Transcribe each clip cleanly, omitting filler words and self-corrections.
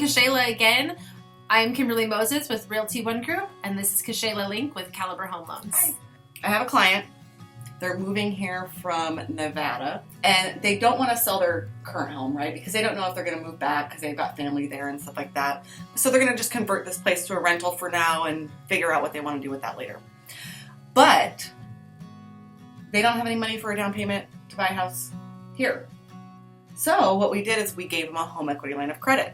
Kashayla again. I'm Kimberly Moses with Realty One Group, and this is Kashayla Link with Caliber Home Loans. Hi. I have a client. They're moving here from Nevada, and they don't want to sell their current home, right? Because they don't know if they're going to move back because they've got family there and stuff like that. So they're going to just convert this place to a rental for now and figure out what they want to do with that later. But they don't have any money for a down payment to buy a house here. So what we did is we gave them a home equity line of credit.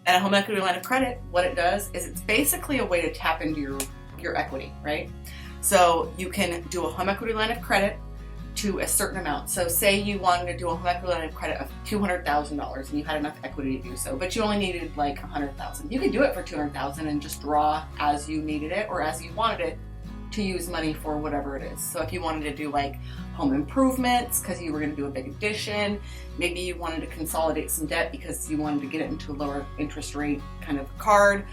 And a home equity line of credit, what it does is it's basically a way to tap into your equity, right? So you can do a home equity line of credit to a certain amount. So say you wanted to do a home equity line of credit of $200,000 and you had enough equity to do so, but you only needed like $100,000. You could do it for $200,000 and just draw as you needed it or as you wanted it to use money for whatever it is. So if you wanted to do like home improvements because you were going to do a big addition, maybe you wanted to consolidate some debt because you wanted to get it into a lower interest rate kind of card.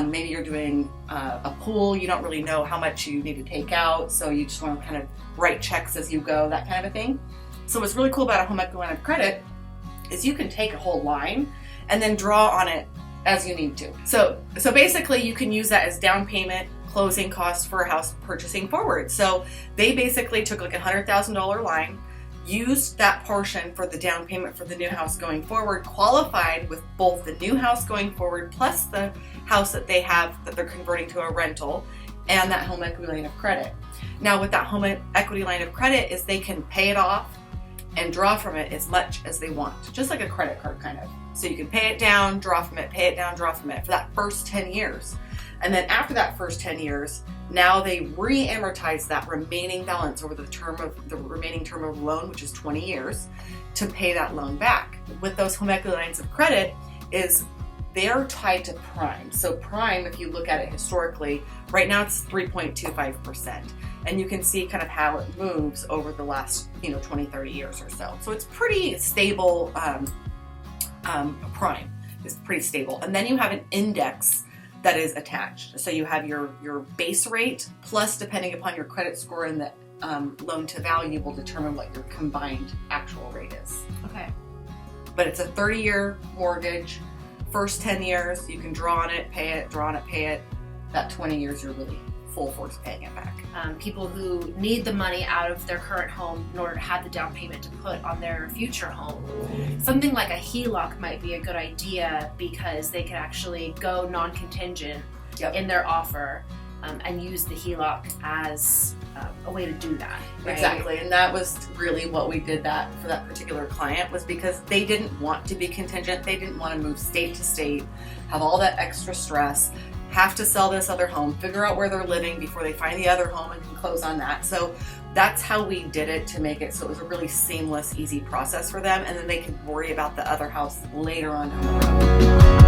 Maybe you're doing a pool, you don't really know how much you need to take out, so you just want to kind of write checks as you go, that kind of a thing. So what's really cool about a home equity line of credit is you can take a whole line and then draw on it as you need to. So basically you can use that as down payment, closing costs for a house purchasing forward. So they basically took like a $100,000 line, used that portion for the down payment for the new house going forward, qualified with both the new house going forward plus the house that they have that they're converting to a rental and that home equity line of credit. Now with that home equity line of credit is they can pay it off and draw from it as much as they want, just like a credit card kind of. So you can pay it down, draw from it, pay it down, draw from it for that first 10 years. And then after that first 10 years, now they re-amortize that remaining balance over the remaining term of the loan, which is 20 years, to pay that loan back. With those home equity lines of credit is they're tied to prime. So prime, if you look at it historically, right now it's 3.25%. And you can see kind of how it moves over the last 20, 30 years or so. So it's pretty stable. Prime is pretty stable. And then you have an index that is attached. So you have your base rate plus, depending upon your credit score and the loan to value, will determine what your combined actual rate is. Okay. But it's a 30-year mortgage. First 10 years, you can draw on it, pay it, draw on it, pay it. That 20 years, you're really full force paying it back. People who need the money out of their current home in order to have the down payment to put on their future home. Something like a Heloc might be a good idea because they can actually go non-contingent in their offer and use the Heloc as a way to do that. Right? Exactly, and that was really what we did that for that particular client, was because they didn't want to be contingent. They didn't want to move state to state, have all that extra stress, have to sell this other home, figure out where they're living before they find the other home and can close on that. So that's how we did it to make it so it was a really seamless, easy process for them, and then they could worry about the other house later on down the road.